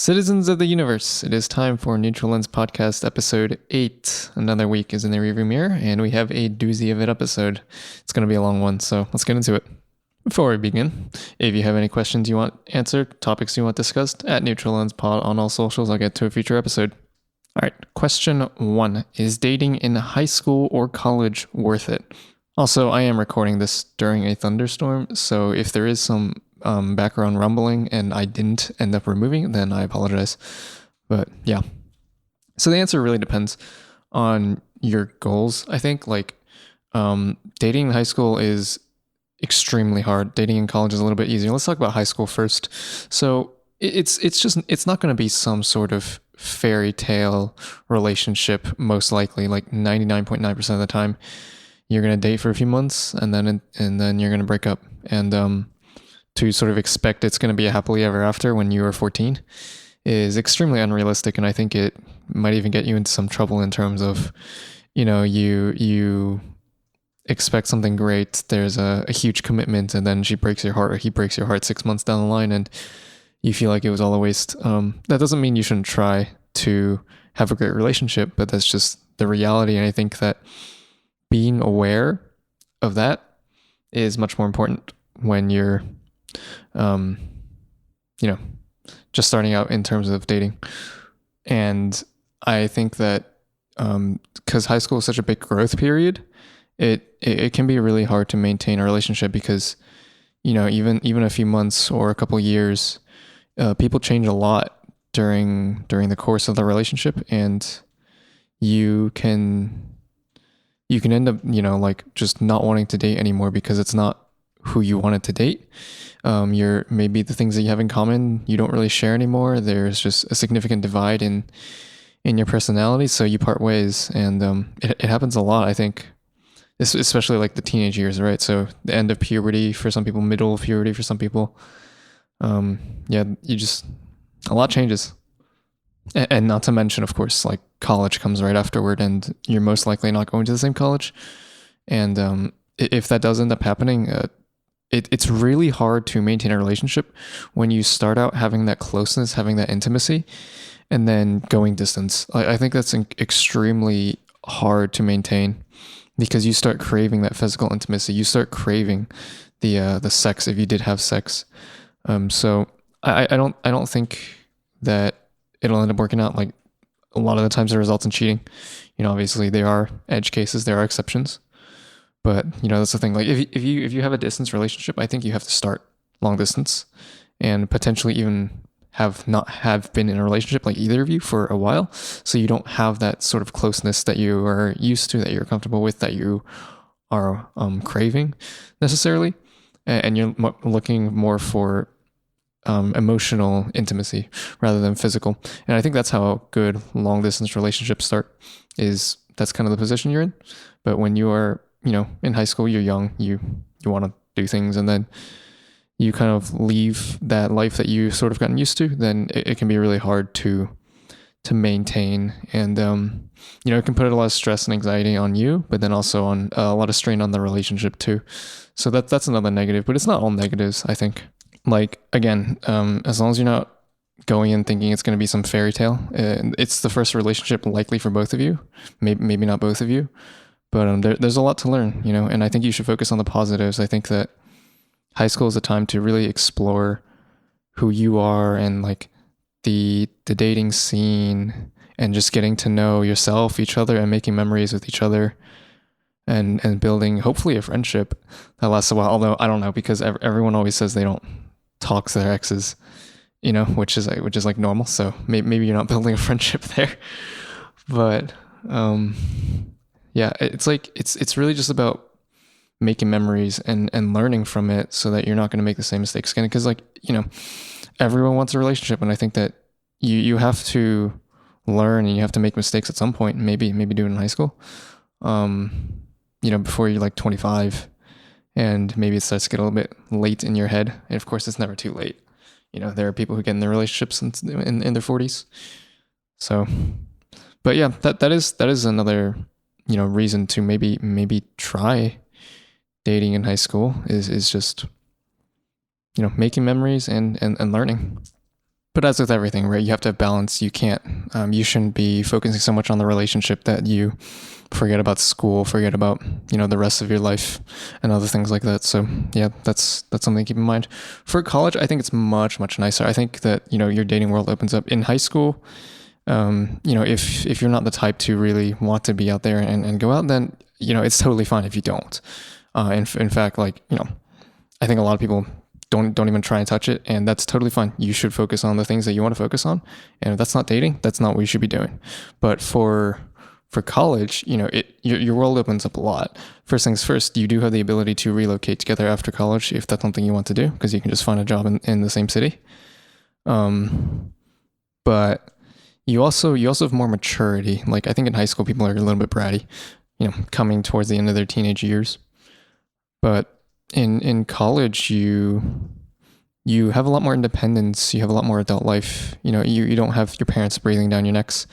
Citizens of the universe, it is time for Neutral Lens Podcast episode 8. Another week is in the rearview mirror, and we have a doozy of an episode. It's going to be a long one, so let's get into it. Before we begin, if you have any questions you want answered, topics you want discussed, at Neutral Lens Pod on all socials, I'll get to a future episode. All right, question 1. Is dating in high school or college worth it? Also, I am recording this during a thunderstorm, so if there is some background rumbling and I didn't end up removing it, then I apologize. But yeah. So the answer really depends on your goals. I think dating in high school is extremely hard. Dating in college is a little bit easier. Let's talk about high school first. So it's not going to be some sort of fairy tale relationship, most likely. Like 99.9% of the time you're going to date for a few months and then you're going to break up. And to sort of expect it's going to be a happily ever after when you are 14 is extremely unrealistic. And I think it might even get you into some trouble in terms of, you expect something great. There's a huge commitment and then she breaks your heart or he breaks your heart 6 months down the line and you feel like it was all a waste. That doesn't mean you shouldn't try to have a great relationship, but that's just the reality. And I think that being aware of that is much more important when you're just starting out in terms of dating. And I think that because high school is such a big growth period, it can be really hard to maintain a relationship because, even a few months or a couple years, people change a lot during the course of the relationship, and you can end up, just not wanting to date anymore because it's not who you wanted to date. Maybe the things that you have in common, you don't really share anymore. There's just a significant divide in your personality. So you part ways, and it happens a lot, I think, especially like the teenage years, right? So the end of puberty for some people, middle of puberty for some people. A lot changes. And not to mention, of course, like college comes right afterward, and you're most likely not going to the same college. And if that does end up happening, it's really hard to maintain a relationship when you start out having that closeness, having that intimacy, and then going distance. I think that's extremely hard to maintain because you start craving that physical intimacy. You start craving the sex if you did have sex. So I don't think that it'll end up working out. Like a lot of the times it results in cheating. Obviously there are edge cases, there are exceptions. But that's the thing. Like if you have a distance relationship, I think you have to start long distance and potentially even not have been in a relationship like either of you for a while, so you don't have that sort of closeness that you are used to, that you're comfortable with, that you are craving necessarily, and you're looking more for emotional intimacy rather than physical. And I think that's how good long distance relationships start. That's kind of the position you're in. But when you are in high school, you're young, you want to do things, and then you kind of leave that life that you sort of gotten used to, then it can be really hard to maintain. And, it can put a lot of stress and anxiety on you, but then also on a lot of strain on the relationship too. So that's another negative, but it's not all negatives, I think. Like, again, as long as you're not going in thinking it's going to be some fairy tale, it's the first relationship likely for both of you, maybe not both of you. But there's a lot to learn, and I think you should focus on the positives. I think that high school is a time to really explore who you are and like the dating scene and just getting to know yourself, each other, and making memories with each other and building hopefully a friendship that lasts a while. Although I don't know, because everyone always says they don't talk to their exes, which is like normal. So maybe you're not building a friendship there, but yeah, it's really just about making memories and learning from it so that you're not going to make the same mistakes again. Because everyone wants a relationship, and I think that you have to learn and you have to make mistakes at some point. Maybe do it in high school, before you're like 25, and maybe it starts to get a little bit late in your head. And of course, it's never too late. There are people who get in their relationships in their 40s. So, but yeah, that is another reason to maybe try dating in high school is just making memories and learning. But as with everything, right, you have to have balance. You shouldn't be focusing so much on the relationship that you forget about school, forget about, the rest of your life and other things like that. So yeah, that's something to keep in mind. For college, I think it's much, much nicer. I think that, your dating world opens up in high school. If you're not the type to really want to be out there and go out, then, it's totally fine if you don't. In fact, like, I think a lot of people don't even try and touch it, and that's totally fine. You should focus on the things that you want to focus on, and if that's not dating, that's not what you should be doing. But for college, your world opens up a lot. First things first, you do have the ability to relocate together after college if that's something you want to do, because you can just find a job in the same city. But you also have more maturity. Like, I think in high school people are a little bit bratty, coming towards the end of their teenage years. But in college, you have a lot more independence. You have a lot more adult life. You don't have your parents breathing down your necks,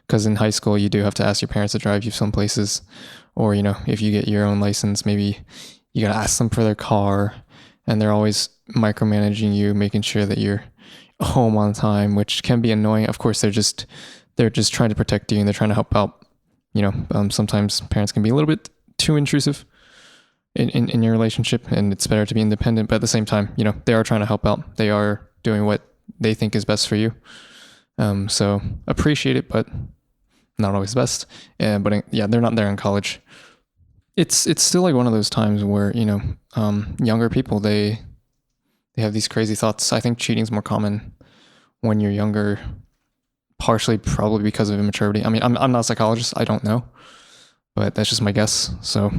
because in high school you do have to ask your parents to drive you some places, or if you get your own license, maybe you gotta ask them for their car, and they're always micromanaging you, making sure that you're home on time, which can be annoying. Of course, they're just trying to protect you, and they're trying to help out. Sometimes parents can be a little bit too intrusive in your relationship, and it's better to be independent. But at the same time, they are trying to help out. They are doing what they think is best for you. So appreciate it, but not always best. But yeah, they're not there in college. It's still like one of those times where, younger people, they have these crazy thoughts. I think cheating is more common when you're younger, partially probably because of immaturity. I mean, I'm not a psychologist. I don't know, but that's just my guess. So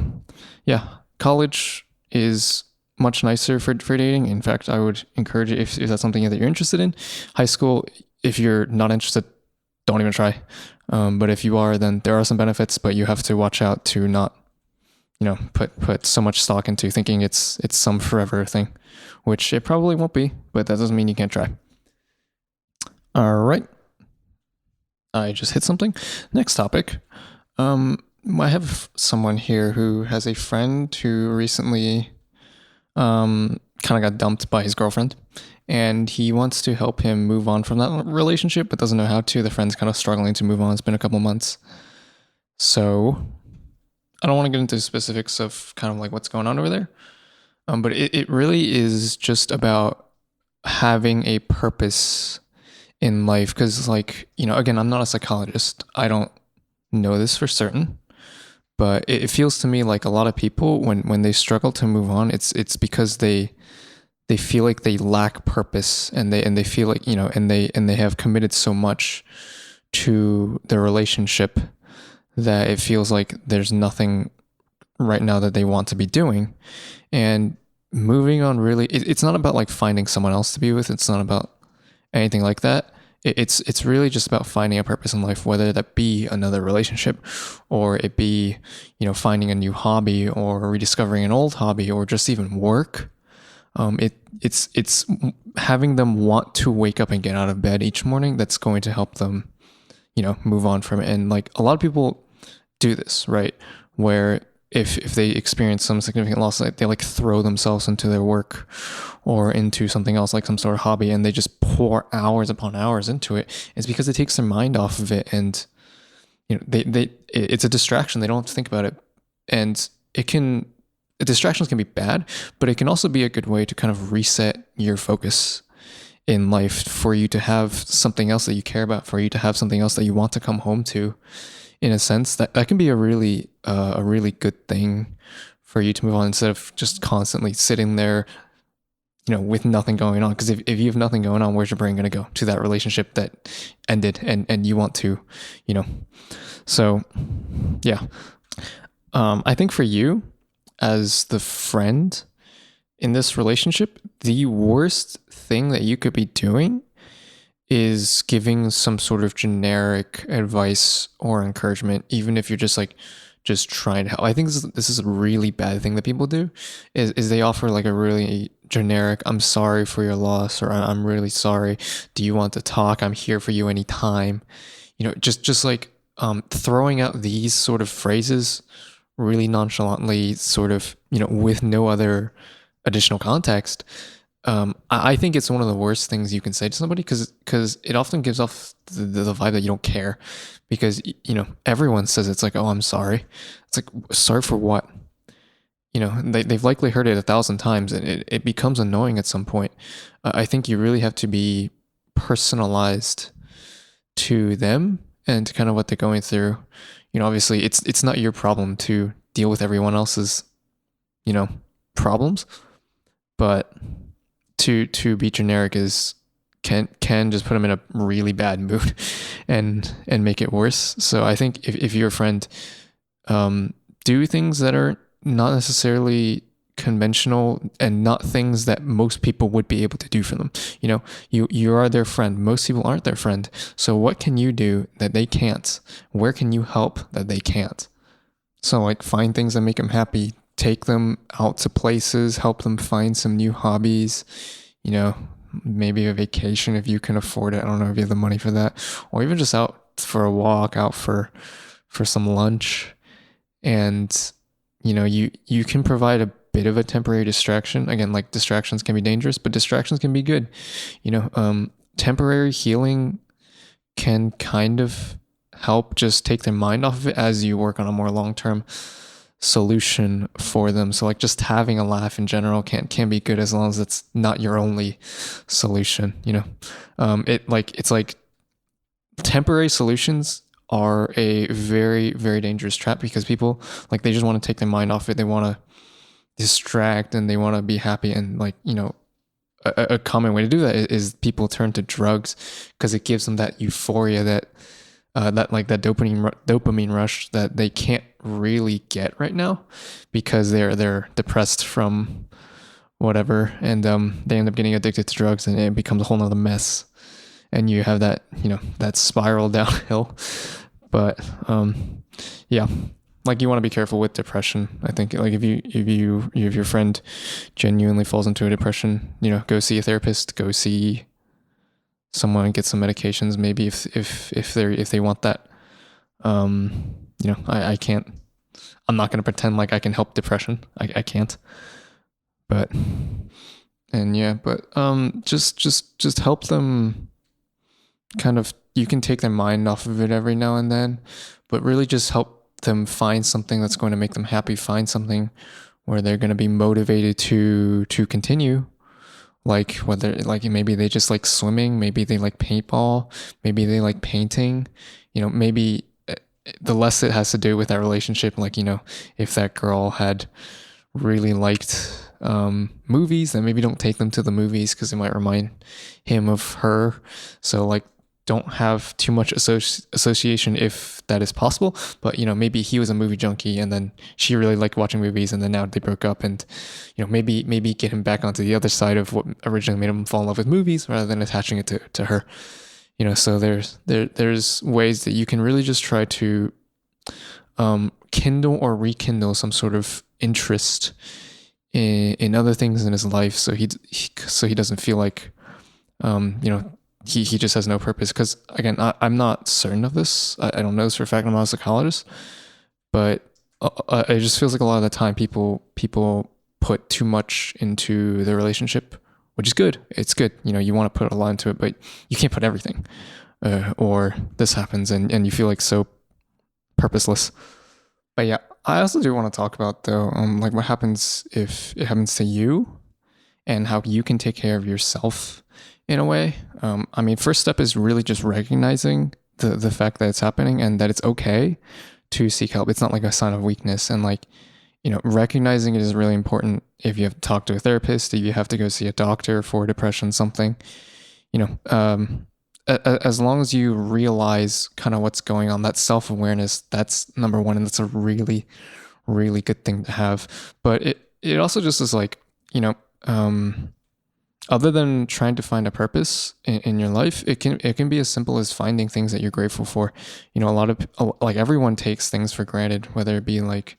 yeah, college is much nicer for dating. In fact, I would encourage it if that's something that you're interested in. High school, if you're not interested, don't even try. But if you are, then there are some benefits, but you have to watch out to not, put so much stock into thinking it's some forever thing, which it probably won't be, but that doesn't mean you can't try. All right. I just hit something. Next topic. I have someone here who has a friend who recently kind of got dumped by his girlfriend, and he wants to help him move on from that relationship, but doesn't know how to. The friend's kind of struggling to move on. It's been a couple months. So I don't want to get into specifics of kind of like what's going on over there. But it really is just about having a purpose in life. Because, like, again, I'm not a psychologist. I don't know this for certain. But it feels to me like a lot of people, when they struggle to move on, it's because they feel like they lack purpose, and they feel like, and they have committed so much to the relationship that it feels like there's nothing right now that they want to be doing. And moving on, really, it's not about like finding someone else to be with. It's not about anything like that. It's really just about finding a purpose in life, whether that be another relationship, or it be, finding a new hobby, or rediscovering an old hobby, or just even work. It's having them want to wake up and get out of bed each morning that's going to help them, move on from it. And like a lot of people do this, right? Where if they experience some significant loss, like they like throw themselves into their work or into something else, like some sort of hobby, and they just pour hours upon hours into it. It's because it takes their mind off of it, and it's a distraction. They don't have to think about it, and distractions can be bad, but it can also be a good way to kind of reset your focus in life, for you to have something else that you care about, for you to have something else that you want to come home to. In a sense, that can be a really good thing for you to move on, instead of just constantly sitting there, with nothing going on. Because if you have nothing going on, where's your brain going to go? To that relationship that ended, and you want to, So, yeah. I think for you, as the friend in this relationship, the worst thing that you could be doing is giving some sort of generic advice or encouragement, even if you're just trying to help. I think this is a really bad thing that people do, is they offer like a really generic, I'm sorry for your loss, or I'm really sorry. Do you want to talk? I'm here for you anytime. Just like throwing out these sort of phrases really nonchalantly, sort of, with no other additional context, I think it's one of the worst things you can say to somebody because it often gives off the vibe that you don't care because everyone says it's like, oh, I'm sorry. It's like, sorry for what? They've likely heard it 1,000 times and it becomes annoying at some point. I think you really have to be personalized to them and to kind of what they're going through. Obviously it's not your problem to deal with everyone else's, problems, but to be generic is can just put them in a really bad mood and make it worse. So I think if you're a friend, do things that are not necessarily conventional and not things that most people would be able to do for them. You are their friend. Most people aren't their friend. So what can you do that they can't? Where can you help that they can't? So like find things that make them happy, take them out to places, help them find some new hobbies, maybe a vacation if you can afford it. I don't know if you have the money for that, or even just out for a walk, out for some lunch. And you can provide a bit of a temporary distraction. Again, like distractions can be dangerous, but distractions can be good. Temporary healing can kind of help just take their mind off of it as you work on a more long-term solution for them. So like just having a laugh in general can be good as long as it's not your only solution. It's like temporary solutions are a very, very dangerous trap because people like they just want to take their mind off it. They want to distract and they want to be happy. And a common way to do that is people turn to drugs because it gives them that euphoria, that dopamine rush that they can't really get right now because they're depressed from whatever, and they end up getting addicted to drugs and it becomes a whole nother mess. And you have that, that spiral downhill. But yeah, like you want to be careful with depression. I think like if your friend genuinely falls into a depression, go see a therapist, go see someone, get some medications. Maybe if they want that. I can't. I'm not going to pretend like I can help depression. I can't. But just help them. Kind of, you can take their mind off of it every now and then, but really just help them find something that's going to make them happy. Find something where they're going to be motivated to continue. Like whether like maybe they just like swimming, maybe they like paintball, maybe they like painting. Maybe the less it has to do with that relationship. Like if that girl had really liked movies, then maybe don't take them to the movies because it might remind him of her. So like don't have too much association if that is possible. But maybe he was a movie junkie and then she really liked watching movies and then now they broke up, and maybe get him back onto the other side of what originally made him fall in love with movies rather than attaching it to her. So there's ways that you can really just try to kindle or rekindle some sort of interest in other things in his life, so he doesn't feel like he just has no purpose. Because again, I'm not certain of this. I don't know this for a fact. I'm not a psychologist, but it just feels like a lot of the time people put too much into their relationship, which is good. It's good. You want to put a lot into it, but you can't put everything. Or this happens and you feel like so purposeless. But yeah, I also do want to talk about though, like what happens if it happens to you and how you can take care of yourself in a way. First step is really just recognizing the fact that it's happening and that it's okay to seek help. It's not like a sign of weakness, and recognizing it is really important. If you have to talk to a therapist, if you have to go see a doctor for depression, something, as long as you realize kind of what's going on, that self-awareness, that's number one. And that's a really, really good thing to have. But it also just is like, other than trying to find a purpose in your life, it can be as simple as finding things that you're grateful for. A lot of everyone takes things for granted, whether it be like,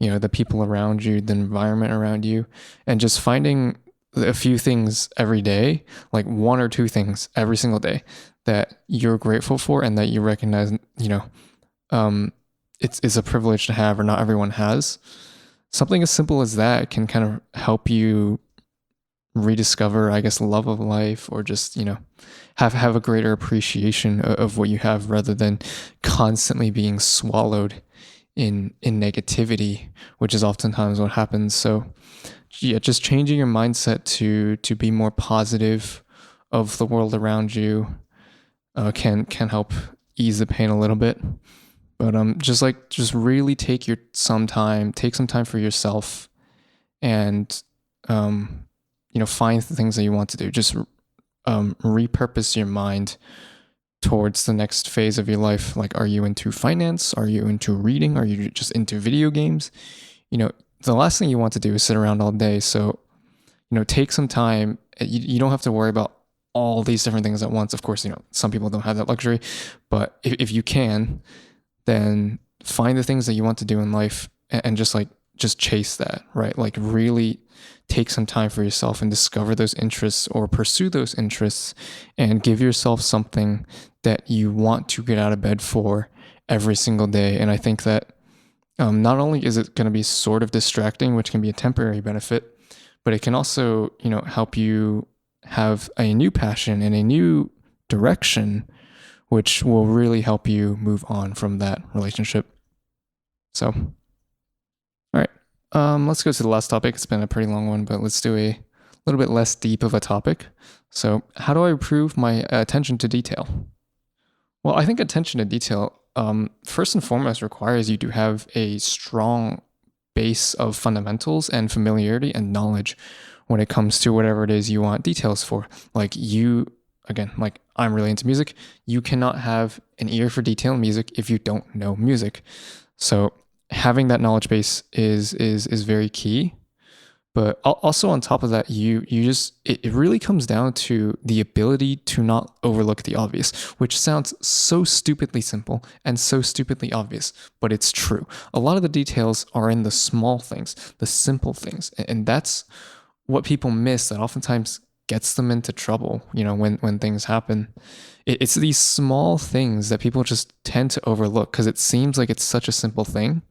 the people around you, the environment around you, and just finding a few things every day, like one or two things every single day that you're grateful for and that you recognize, it's a privilege to have, or not everyone has. Something as simple as that can kind of help you rediscover, I guess, love of life, or just, have a greater appreciation of what you have, rather than constantly being swallowed in negativity, which is oftentimes what happens. So yeah, just changing your mindset to be more positive of the world around you can help ease the pain a little bit. But just really take some time for yourself, and find the things that you want to do. Just repurpose your mind towards the next phase of your life. Like, are you into finance? Are you into reading? Are you just into video games? The last thing you want to do is sit around all day. So, take some time. You don't have to worry about all these different things at once. Of course, some people don't have that luxury, but if you can, then find the things that you want to do in life, and just chase that, right? Like, really take some time for yourself and discover those interests, or pursue those interests, and give yourself something that you want to get out of bed for every single day. And I think that not only is it going to be sort of distracting, which can be a temporary benefit, but it can also, help you have a new passion and a new direction, which will really help you move on from that relationship. So, all right. Let's go to the last topic. It's been a pretty long one, but let's do a little bit less deep of a topic. So, how do I improve my attention to detail? Well, I think attention to detail, first and foremost, requires you to have a strong base of fundamentals and familiarity and knowledge when it comes to whatever it is you want details for. Like, I'm really into music. You cannot have an ear for detail in music if you don't know music. So having that knowledge base is very key. But also on top of that, it really comes down to the ability to not overlook the obvious, which sounds so stupidly simple and so stupidly obvious, but it's true. A lot of the details are in the small things, the simple things, and that's what people miss, that oftentimes gets them into trouble, when things happen. It's these small things that people just tend to overlook because it seems like it's such a simple thing.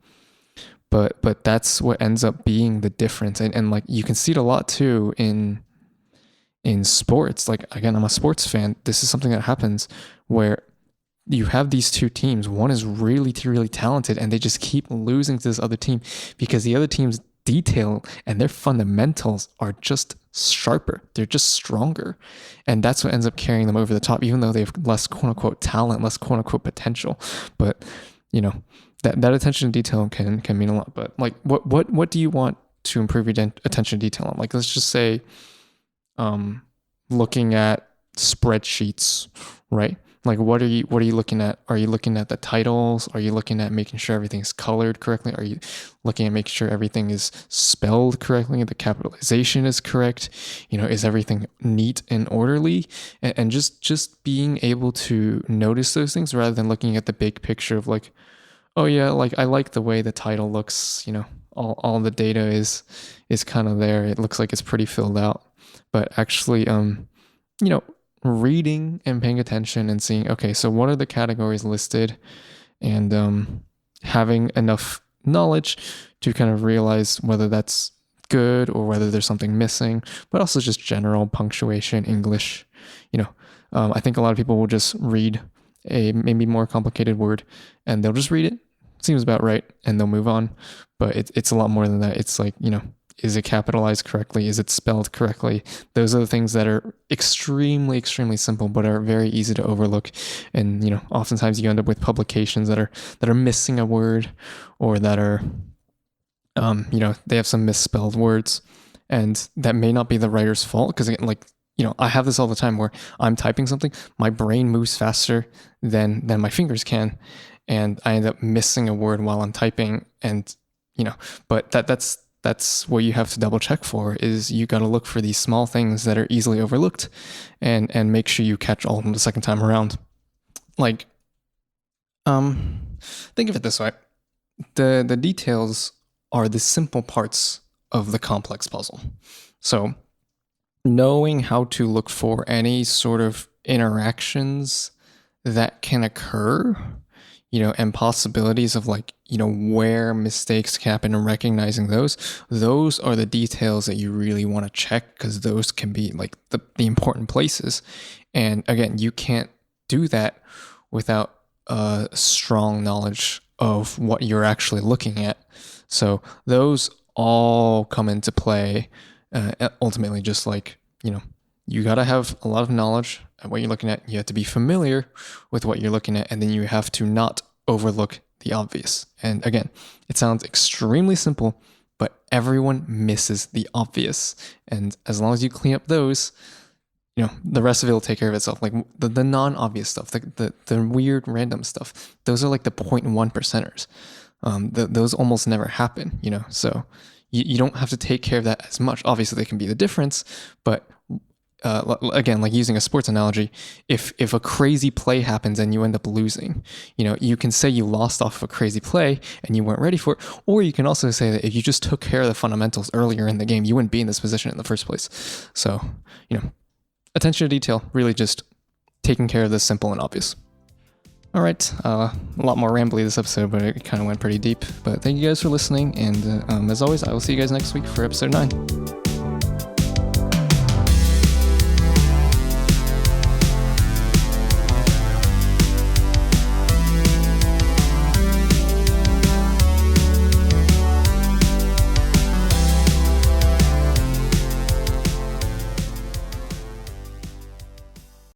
But that's what ends up being the difference. And like, you can see it a lot too in sports. Like, again, I'm a sports fan. This is something that happens where you have these two teams. One is really, really talented, and they just keep losing to this other team because the other team's detail and their fundamentals are just sharper. They're just stronger. And that's what ends up carrying them over the top, even though they have less quote unquote talent, less quote unquote potential. But, that attention to detail can mean a lot. But like, what do you want to improve your attention to detail on? Like, let's just say, looking at spreadsheets, right? Like, what are you looking at? Are you looking at the titles? Are you looking at making sure everything's colored correctly? Are you looking at making sure everything is spelled correctly? The capitalization is correct? Is everything neat and orderly? And just being able to notice those things rather than looking at the big picture of like, oh yeah, like, I like the way the title looks, all the data is kind of there. It looks like it's pretty filled out. But actually, reading and paying attention and seeing, okay, so what are the categories listed, and having enough knowledge to kind of realize whether that's good or whether there's something missing, but also just general punctuation, English. I think a lot of people will just read a maybe more complicated word and they'll just read it. Seems about right, and they'll move on. But it's a lot more than that. It's like, is it capitalized correctly? Is it spelled correctly? Those are the things that are extremely, extremely simple, but are very easy to overlook. And, oftentimes you end up with publications that are missing a word, or that are, they have some misspelled words, and that may not be the writer's fault. Because I have this all the time where I'm typing something, my brain moves faster than my fingers can, and I end up missing a word while I'm typing. And, but that's what you have to double check for, is you got to look for these small things that are easily overlooked, and make sure you catch all of them the second time around. Like, think of it this way. The details are the simple parts of the complex puzzle. So knowing how to look for any sort of interactions that can occur, and possibilities of like, where mistakes can happen and recognizing those are the details that you really want to check, because those can be like the important places. And again, you can't do that without a strong knowledge of what you're actually looking at. So those all come into play. Ultimately, just like, you got to have a lot of knowledge at what you're looking at. You have to be familiar with what you're looking at, and then you have to not overlook the obvious. And again, it sounds extremely simple, but everyone misses the obvious. And as long as you clean up those, the rest of it will take care of itself. Like the non-obvious stuff, the weird random stuff, those are like the 0.1 percenters. Those almost never happen, so you don't have to take care of that as much. Obviously, they can be the difference, but again, like using a sports analogy, if a crazy play happens and you end up losing, you can say you lost off of a crazy play and you weren't ready for it, or you can also say that if you just took care of the fundamentals earlier in the game, you wouldn't be in this position in the first place. So, attention to detail, really just taking care of the simple and obvious. All right, a lot more rambly this episode, but it kind of went pretty deep. But thank you guys for listening, and as always, I will see you guys next week for episode 9.